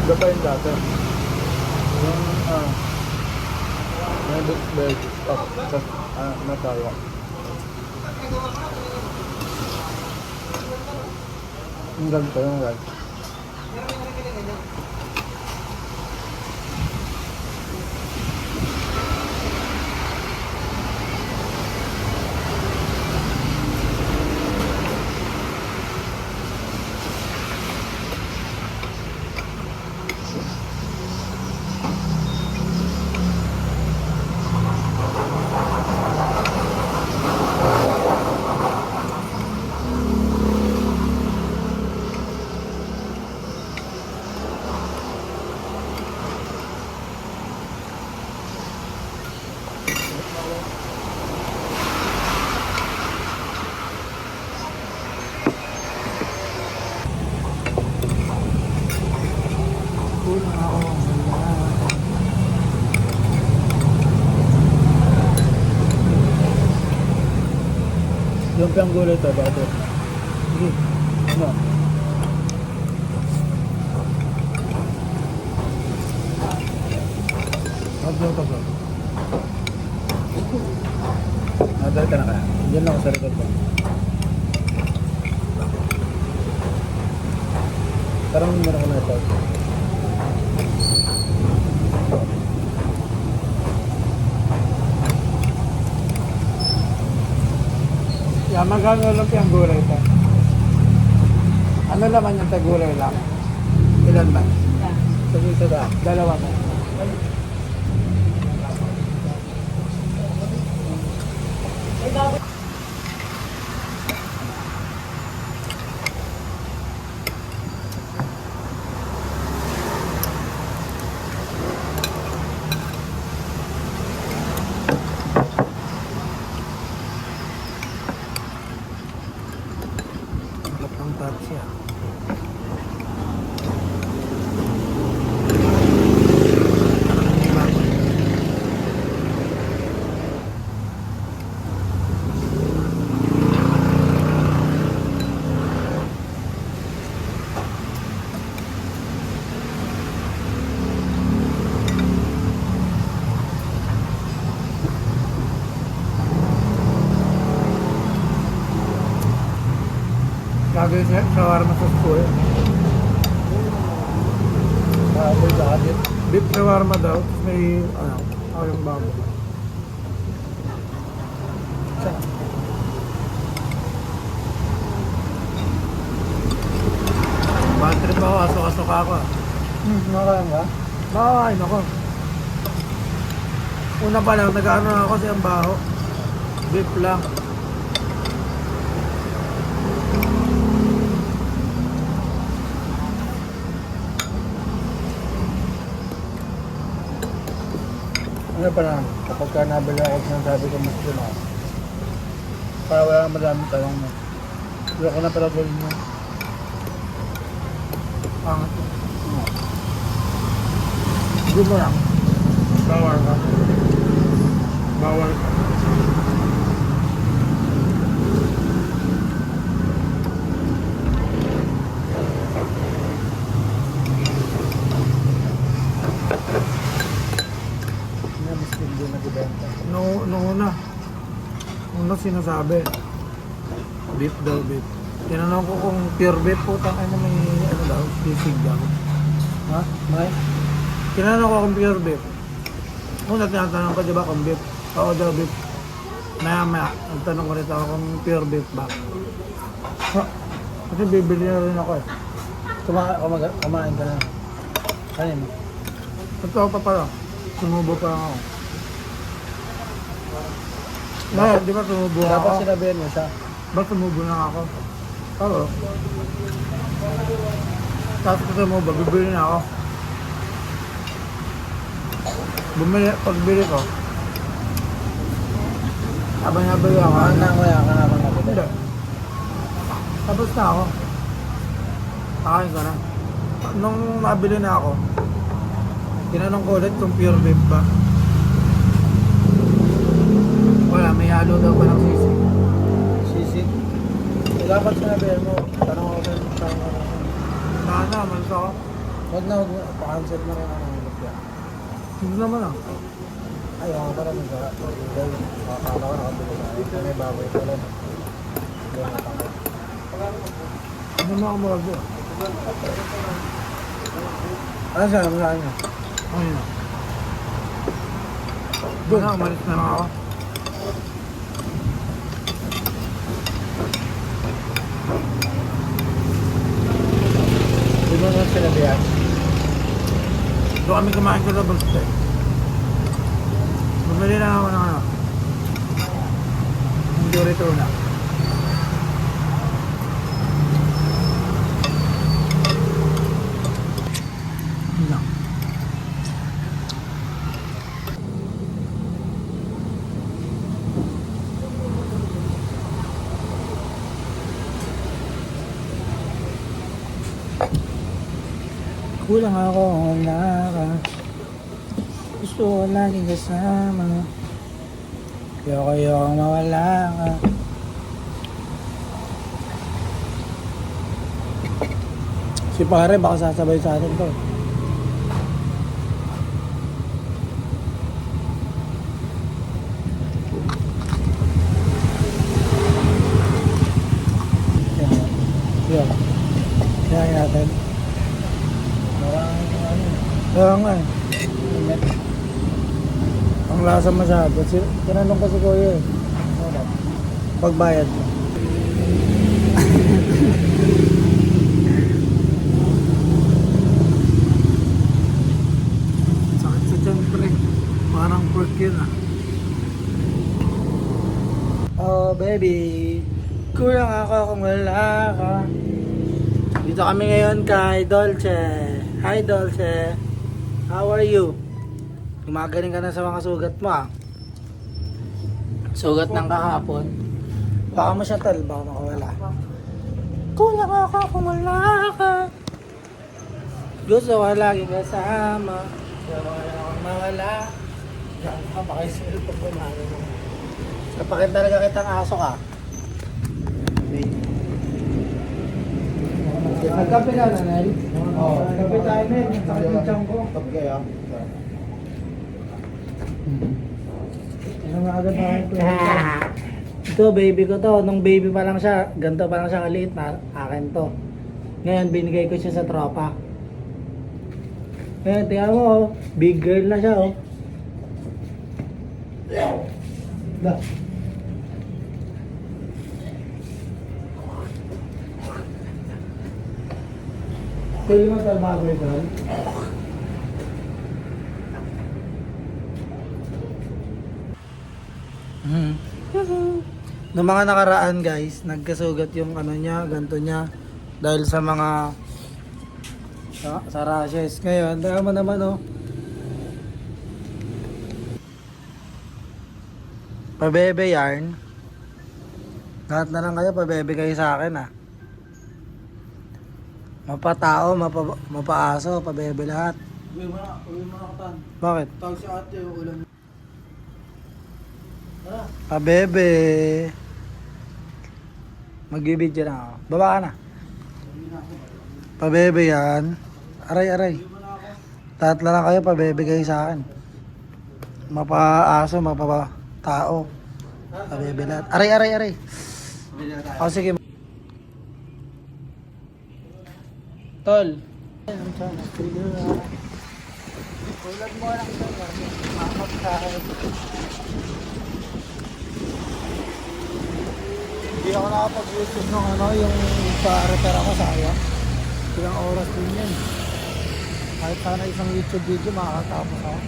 Iba pa yung dati. Yung, may big stop. Natawa. Yung ganito yung right. Lumpiang gulay ito, bakit? Sige. Ano? Hablo ka ba? Nadal ka na kaya? Diyan lang ako sa record ko. Parang hindi mo na ako na-record. Yeah, magkano lang yung gulay ito? Ano naman yung tagulay lang? Ilan ba? Sabi isa ba? Dalawa ba? Siya. Gagawin siya, shawarma sa school. Beef shawarma daw, may yung bago. Bad trip ako, asok-asok ako. Nakakain ka? Nakakain ako. Una pa lang, nag-ano ako sa baho. Beef lang. Ano pa lang, kapag ka nabili ako sinasabi ko mas yun ako. Para wala madaming talong mo. Wala ko na pala gawin mo. Pangat. Hindi mo lang. Bawal ka. Bawal ka. Hindi nagbibenta. Nung una sinasabi, beef daw, beef. Tinanong ko kung pure beef po, ano may ano daw, sisig daw. Ha? May? Tinanong ko kung pure beef. Una tinatanong ko, di ba, kung beef? Oo daw, beef. Maya, nagtanong ko rin ako kung pure beef ba. Kasi bibili na rin ako eh. Kumain ka na. Kanin mo. Ito pa pala, sumubo pa lang ako. Ngayon, di ba sumubo ako? Dapat sinabihan mo siya. Ba't tumubo na ako? Oo. Tapos ko tumubo, bibili na ako. Pagbili ko. Habang nabili ako. Wala ka na bang nabili? Hindi. Tapos na ako. Kakain ko na. Nung nabili na ako, tinanong ko ulit kung pure beef ba. Wala, may halo daw pa ng sisig. Sisig. Dapat sinabihan mo. Tanong ako sa tanong ako. Sana, malis ako. Huwag na. Pa-cancel na rin ang lupya. Hindi naman ah. Ayaw nga pala nung sarap. Dahil makakala ko nakabili na. May baboy pala. Hindi na takot. Hindi mo ako magagawa. Ano siya? Ano saan niya? Ayun na. Doon na, umalis na lang ako. Hindi mo na sinabihan. Doon kami kumain sa labas eh. Bumili na ako ng ano. Ng Dorito na. Yun lang. Kulang ako, wala ka. Gusto ko laging kasama. Ayoko mawala ka. Si pare baka sasabay sa atin to. Yan. Yan natin. Maraming ano. Kaya nga eh. Ang lasa masyado. Tinanong ko si Kuya eh. Pagbayad mo. Sakit sa tiyan pre. Parang pork yun ah. Oh baby, kulang ako kung wala ka. Dito kami ngayon kay Dolce. Hi Dolce. How are you? Gumagaling ka na sa mga sugat mo ah. Sugat ng kahapon. Baka mo siya tal, baka makawala. Kulang ako kung wala ka. Gusto ko lagi kasama. Gusto ko lang mawala. Napakaisip ko po na. Napakit talaga kitang aso ka. Nagkape ka na, Nel? Oo. Nagkape tayo, Nel. Sakit yung tiyan ko. Kape kaya? Ano nga agad na ito? Ito, baby ko to. Nung baby pa lang siya, ganito pa lang siya kaliit na, akin to. Ngayon, binigay ko siya sa tropa. Ngayon, tingnan mo, oh. Big girl na siya, oh. Da. Pwede mo sa bago ito? Noong mga nakaraan guys, nagkasugat yung ano niya, ganto niya dahil sa mga sa rashes. Ngayon, dahil mo naman oh. Pabebe yarn. Lahat na lang kayo, pabebe kayo sa akin ah. Mapatao, mapaaso, pabebe lahat. Uwi mo na katan. Bakit? Tawag si ate yung ulam. Pabebe. Magbibidyo na ako. Baba ka na. Pabebe yan. Aray. Lahat na lang kayo, pabebe kayo sa akin. Mapaaso, mapatao. Pabebe lahat. Aray. O sige. Tol. Tulad mo lang ito. Mamak sa akin. Hindi ako nakapag-YouTube ng ano, yung pa-repair ako sayang. Ilang oras din yan. Kahit sana isang YouTube video makakatapos ako.